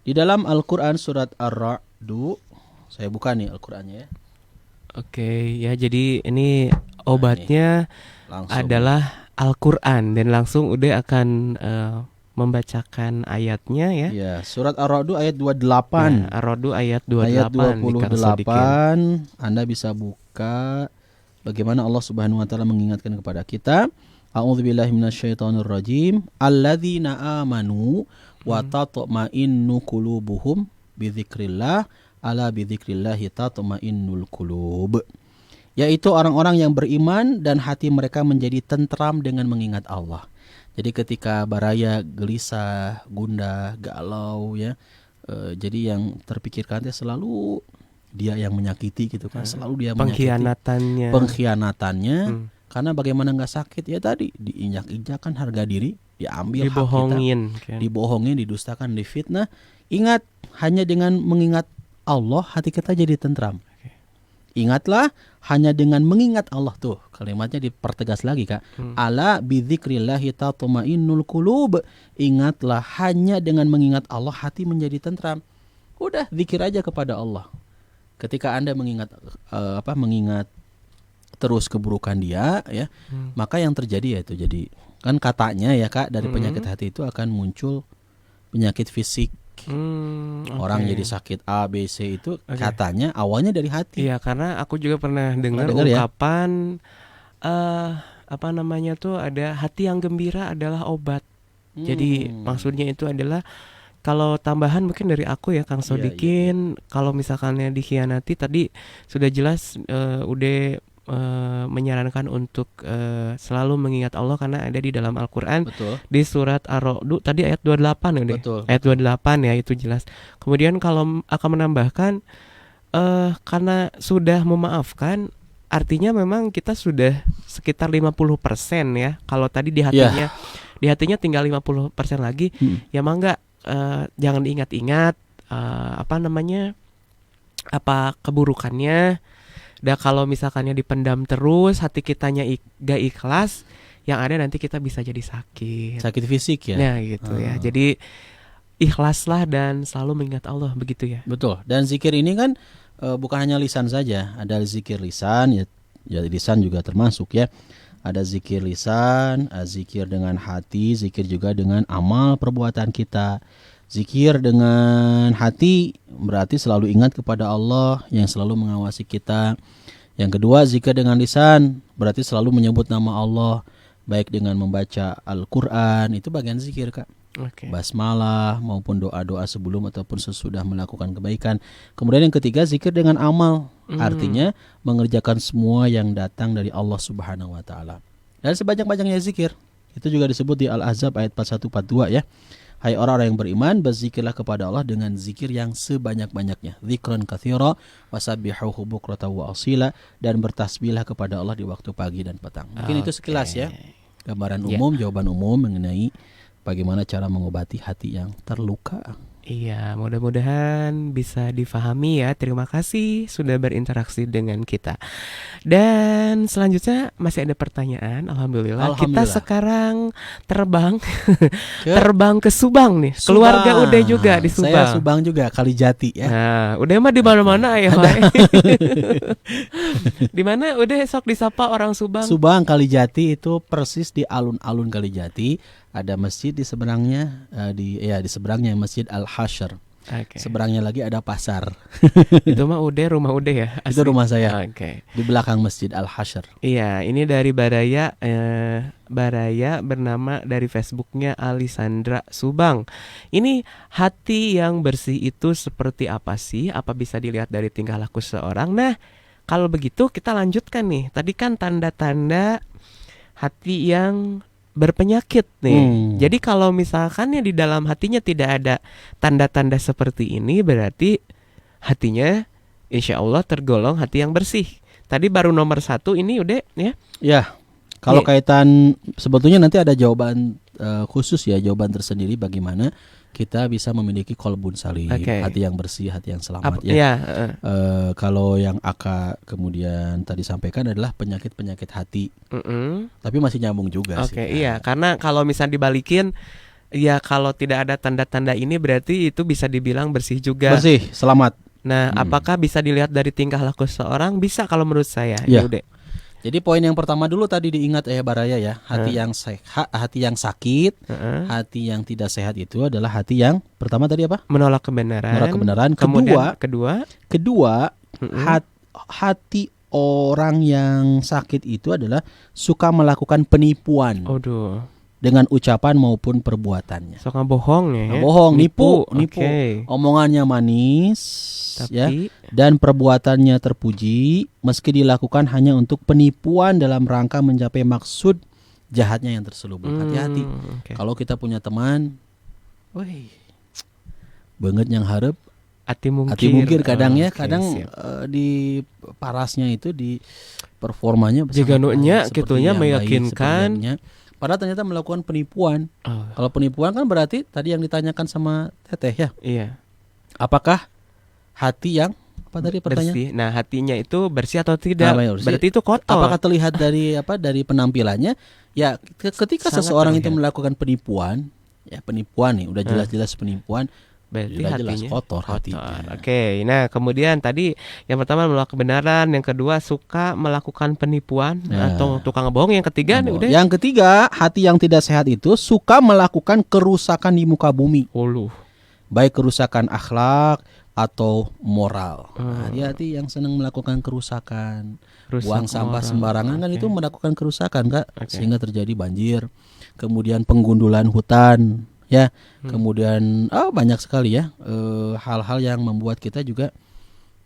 Di dalam Al-Quran surat Ar-Ra'du, saya buka nih Al-Qurannya ya. Oke, ya jadi ini obatnya adalah Al-Quran, dan langsung udah akan membacakan ayatnya ya. Ya, surat Ar-Ra'du ayat 28. Ya, Ar-Ra'du ayat 28. Ayat 28. Anda bisa buka bagaimana Allah Subhanahu wa taala mengingatkan kepada kita. A'udzubillahi minasyaitonirrajim. Alladzina amanu wa tatma'innu qulubuhum bidzikrillah. Ala bidzikrillahi tatma'innul qulub. Yaitu orang-orang yang beriman dan hati mereka menjadi tentram dengan mengingat Allah. Jadi ketika baraya, gelisah, gundah, galau ya, jadi yang terpikirkan selalu dia yang menyakiti gitu kan, selalu dia pengkhianatannya. Karena bagaimana nggak sakit ya tadi, diinjak-injakan harga diri, diambil dibohongin, hak kita, dibohongin, didustakan, difitnah. Ingat, hanya dengan mengingat Allah hati kita jadi tentram. Ingatlah, hanya dengan mengingat Allah tuh, kalimatnya dipertegas lagi Kak. Ala bidzikrillahi tatma'innul qulub. Ingatlah, hanya dengan mengingat Allah hati menjadi tentram. Udah zikir aja kepada Allah. Ketika Anda mengingat mengingat terus keburukan dia ya, maka yang terjadi yaitu jadi kan katanya ya Kak, dari penyakit hati itu akan muncul penyakit fisik. Orang jadi sakit A, B, C itu katanya awalnya dari hati. Iya, karena aku juga pernah dengar ungkapan ada hati yang gembira adalah obat. Jadi maksudnya itu adalah, kalau tambahan mungkin dari aku ya Kang Sodikin, kalau misalkannya dikhianati tadi sudah jelas udah menyarankan untuk selalu mengingat Allah, karena ada di dalam Al-Quran. Betul. Di surat Ar-Ra'd tadi ayat 28 ya. Betul. Ayat 28 ya, itu jelas. Kemudian kalau akan menambahkan karena sudah memaafkan, artinya memang kita sudah sekitar 50% ya. Kalau tadi di hatinya di hatinya tinggal 50% lagi, ya mangga jangan diingat-ingat keburukannya. Dan kalau misalkannya dipendam terus, hati kitanya gak ikhlas, yang ada nanti kita bisa jadi sakit fisik ya. Nah gitu ya. Jadi ikhlaslah dan selalu mengingat Allah, begitu ya. Betul. Dan zikir ini kan bukan hanya lisan saja, ada zikir lisan ya lisan juga termasuk ya. Ada zikir lisan, zikir dengan hati, zikir juga dengan amal perbuatan kita. Zikir dengan hati berarti selalu ingat kepada Allah yang selalu mengawasi kita. Yang kedua, zikir dengan lisan berarti selalu menyebut nama Allah, baik dengan membaca Al-Quran, itu bagian zikir, Kak. Oke. Basmalah maupun doa-doa sebelum ataupun sesudah melakukan kebaikan. Kemudian yang ketiga, zikir dengan amal, artinya mengerjakan semua yang datang dari Allah Subhanahu wa taala. Dan sebanyak-banyaknya zikir. Itu juga disebut di Al-Ahzab ayat 41-42 ya. Hai orang-orang yang beriman, berzikirlah kepada Allah dengan zikir yang sebanyak-banyaknya. Dzikran katsira wasabbihuhu bukratan wa asila, dan bertasbihlah kepada Allah di waktu pagi dan petang. Mungkin itu sekilas ya. Gambaran umum, jawaban umum mengenai bagaimana cara mengobati hati yang terluka. Iya, mudah-mudahan bisa difahami ya. Terima kasih sudah berinteraksi dengan kita. Dan selanjutnya masih ada pertanyaan. Alhamdulillah. Kita sekarang terbang terbang ke Subang nih. Subang. Keluarga udah juga di Subang. Saya Subang juga, Kalijati ya. Nah, udah mah di mana-mana ya, di mana udah sok disapa orang Subang. Subang Kalijati itu persis di alun-alun Kalijati. Ada masjid di seberangnya, di seberangnya Masjid Al-Hasyr. Okay. Seberangnya lagi ada pasar. Itu mah rumah udah ya. Asli. Itu rumah saya. Okay. Di belakang Masjid Al-Hasyr. Iya, ini dari Baraya. Baraya bernama dari Facebooknya Alisandra Subang. Ini hati yang bersih itu seperti apa sih? Apa bisa dilihat dari tingkah laku seorang? Nah, kalau begitu kita lanjutkan nih. Tadi kan tanda-tanda hati yang berpenyakit nih. Jadi kalau misalkan ya di dalam hatinya tidak ada tanda-tanda seperti ini, berarti hatinya insya Allah tergolong hati yang bersih. Tadi baru nomor 1 ini udah ya. Ya. Kalau kaitan sebetulnya nanti ada jawaban khusus ya, jawaban tersendiri bagaimana kita bisa memiliki qalbun salim, hati yang bersih, hati yang selamat ya. Kalau yang Aka kemudian tadi sampaikan adalah penyakit-penyakit hati. Tapi masih nyambung juga sih. Iya, karena kalau misalnya dibalikin, ya kalau tidak ada tanda-tanda ini berarti itu bisa dibilang bersih juga. Bersih, selamat. Nah, apakah bisa dilihat dari tingkah laku seorang? Bisa kalau menurut saya. Ya. Jadi poin yang pertama dulu tadi diingat Baraya ya, hati yang sehat, hati yang sakit, hati yang tidak sehat itu adalah hati yang pertama tadi apa? Menolak kebenaran. Menolak kebenaran. Kedua, hati orang yang sakit itu adalah suka melakukan penipuan. Dengan ucapan maupun perbuatannya. Suka bohong ya. Bohong, nipu. Omongannya manis, ya, dan perbuatannya terpuji, meski dilakukan hanya untuk penipuan dalam rangka mencapai maksud jahatnya yang terselubung. Hati-hati. Kalau kita punya teman, banget yang harap hati mungkir kadang di parasnya itu di performanya jika nunya kitunya meyakinkan. Padahal ternyata melakukan penipuan. Kalau penipuan kan berarti tadi yang ditanyakan sama Teteh ya. Iya. Apakah hati yang apa tadi pertanyaan? Bersih. Nah, hatinya itu bersih atau tidak? Berarti itu kotor. Apakah terlihat dari dari penampilannya? Ya, ketika seseorang itu melakukan penipuan, ya penipuan nih, udah jelas-jelas penipuan. Berarti hatinya kotor. Hatinya. Oke, nah kemudian tadi yang pertama menolak kebenaran, yang kedua suka melakukan penipuan atau tukang bohong, yang ketiga udah. Yang ketiga, hati yang tidak sehat itu suka melakukan kerusakan di muka bumi. Baik kerusakan akhlak atau moral. Hati-hati yang senang melakukan kerusakan. Buang sampah sembarangan kan itu melakukan kerusakan, Kak. Sehingga terjadi banjir. Kemudian penggundulan hutan. Ya, kemudian banyak sekali ya hal-hal yang membuat kita juga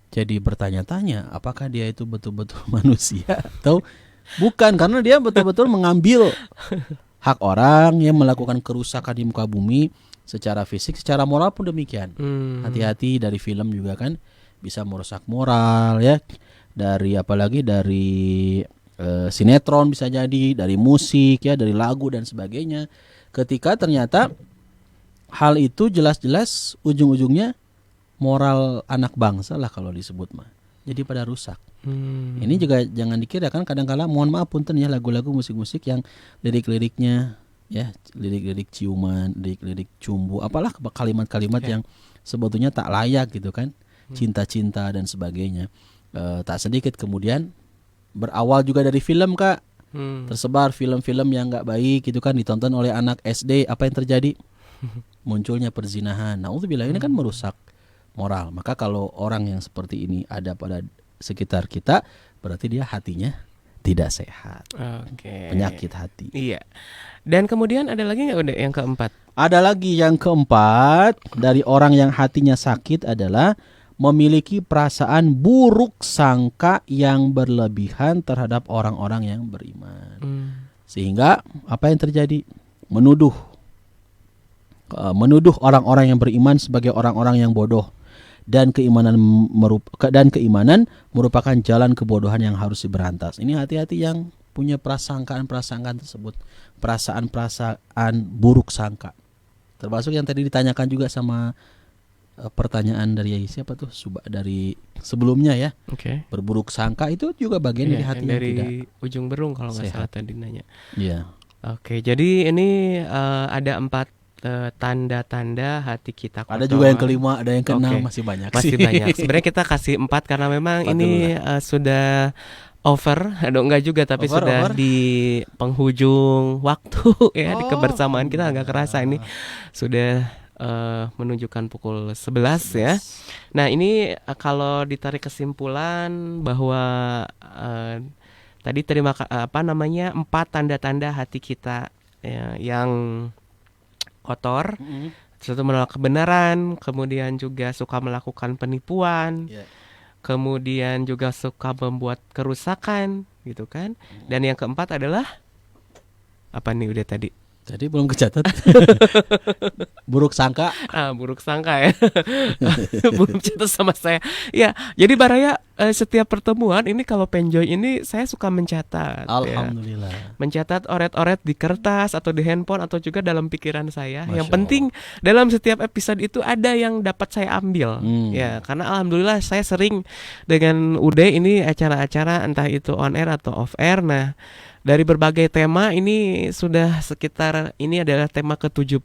jadi bertanya-tanya apakah dia itu betul-betul manusia atau bukan, karena dia betul-betul mengambil hak orang yang melakukan kerusakan di muka bumi secara fisik, secara moral pun demikian. Hati-hati, dari film juga kan bisa merusak moral ya, dari apalagi dari sinetron bisa jadi, dari musik ya, dari lagu dan sebagainya. Ketika ternyata hal itu jelas-jelas ujung-ujungnya moral anak bangsa lah kalau disebut mah. Jadi pada rusak. Ini juga jangan dikira kan kadang-kala, mohon maaf punten ya, lagu-lagu musik-musik yang lirik-liriknya ya, lirik-lirik ciuman, lirik-lirik cumbu, apalah kalimat-kalimat yang sebetulnya tak layak gitu kan. Cinta-cinta dan sebagainya. Tak sedikit kemudian berawal juga dari film, Kak. tersebar film-film yang nggak baik itu kan ditonton oleh anak SD, apa yang terjadi? Munculnya perzinahan. Nauzubillah, ini kan merusak moral. Maka kalau orang yang seperti ini ada pada sekitar kita, berarti dia hatinya tidak sehat. Oke. Penyakit hati. Iya. Dan kemudian ada lagi nggak udah yang keempat? Ada lagi yang keempat dari orang yang hatinya sakit adalah memiliki perasaan buruk sangka yang berlebihan terhadap orang-orang yang beriman. Sehingga apa yang terjadi? Menuduh orang-orang yang beriman sebagai orang-orang yang bodoh, dan keimanan merupakan jalan kebodohan yang harus diberantas. Ini hati-hati yang punya prasangkaan-prasangkaan tersebut, perasaan-perasaan buruk sangka. Termasuk yang tadi ditanyakan juga sama pertanyaan dari siapa tuh? Dari sebelumnya ya. Oke. Berburuk sangka itu juga bagian dari hati yang dari tidak ujung berung kalau nggak salah sehat. tadi nanya. Iya. Oke, jadi ini ada 4 tanda-tanda hati kita kotor. Ada juga yang kelima, ada yang keenam, Oke. masih banyak Masih sih. banyak. Sebenarnya kita kasih 4 karena memang 4 ini sudah over. Aduh, enggak juga, tapi sudah Over. di penghujung waktu ya, di Oh, kebersamaan kita agak kerasa ini sudah menunjukkan pukul 11 ya. Nah, ini kalau ditarik kesimpulan bahwa tadi 4 tanda-tanda hati kita yang kotor. Satu, menolak kebenaran, kemudian juga suka melakukan penipuan, Iya. kemudian juga suka membuat kerusakan, gitu kan. Dan yang keempat adalah apa nih udah tadi? Jadi belum kecatat. Buruk sangka. Buruk sangka ya. Belum catat sama saya. Ya, jadi Baraya setiap pertemuan ini kalau Penjoy ini saya suka mencatat. Alhamdulillah. Ya. Mencatat oret-oret di kertas atau di handphone atau juga dalam pikiran saya. Masya Yang penting dalam setiap episode itu ada yang dapat saya ambil. Ya, karena alhamdulillah saya sering dengan Ude ini acara-acara entah itu on air atau off air. Nah, dari berbagai tema ini sudah sekitar, ini adalah tema ke-71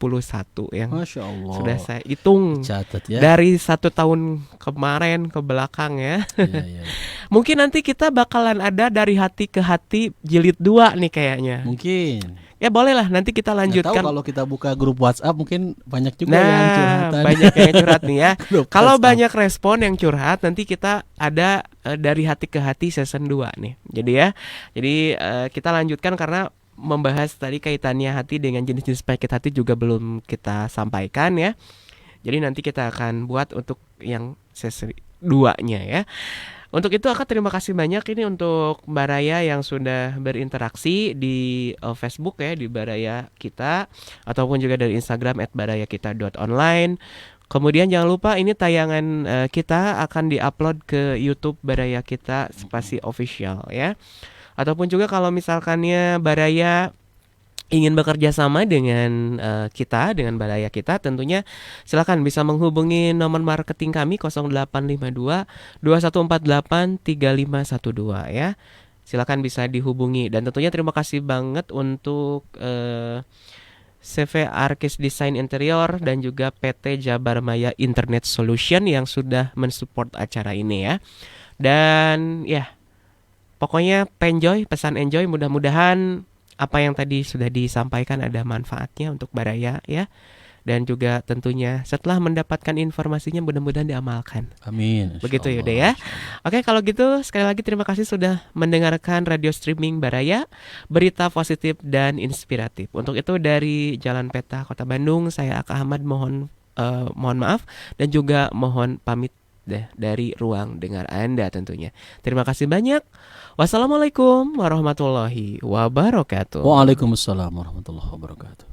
yang Masya Allah. sudah saya hitung Catat ya. dari 1 tahun kemarin ke belakang ya. Iya. Mungkin nanti kita bakalan ada dari hati ke hati jilid 2 nih kayaknya. Mungkin. Ya boleh lah, nanti kita Nggak lanjutkan. tahu kalau kita buka grup WhatsApp mungkin banyak juga yang Nah, curhatan. banyak yang curhat nih ya. Grup Kalau WhatsApp. banyak respon yang curhat, nanti kita ada dari hati ke hati season 2 nih. Jadi kita lanjutkan karena membahas tadi kaitannya hati dengan jenis-jenis penyakit hati juga belum kita sampaikan ya. Jadi nanti kita akan buat untuk yang sesi 2-nya ya. Untuk itu Akak terima kasih banyak ini untuk Baraya yang sudah berinteraksi di Facebook ya, di Baraya Kita, ataupun juga dari Instagram @barayakita.online. Kemudian jangan lupa ini tayangan kita akan diupload ke YouTube Baraya Kita spasi official ya. Ataupun juga kalau misalkannya Baraya ingin bekerja sama dengan kita, dengan Baraya Kita, tentunya silakan bisa menghubungi nomor marketing kami 0852 2148 3512 ya. Silakan bisa dihubungi, dan tentunya terima kasih banget untuk CV Arkis Desain Interior dan juga PT Jabar Maya Internet Solution yang sudah mensupport acara ini ya. Dan ya, pokoknya pesan enjoy, mudah-mudahan apa yang tadi sudah disampaikan ada manfaatnya untuk Baraya ya. Dan juga tentunya setelah mendapatkan informasinya mudah-mudahan diamalkan. Amin. Begitu Yuda ya. Oke, kalau gitu sekali lagi terima kasih sudah mendengarkan radio streaming Baraya, berita positif dan inspiratif. Untuk itu dari Jalan Peta Kota Bandung, saya Aka Ahmad mohon maaf dan juga mohon pamit dari ruang dengar Anda tentunya. Terima kasih banyak. Wassalamualaikum warahmatullahi wabarakatuh. Waalaikumsalam warahmatullahi wabarakatuh.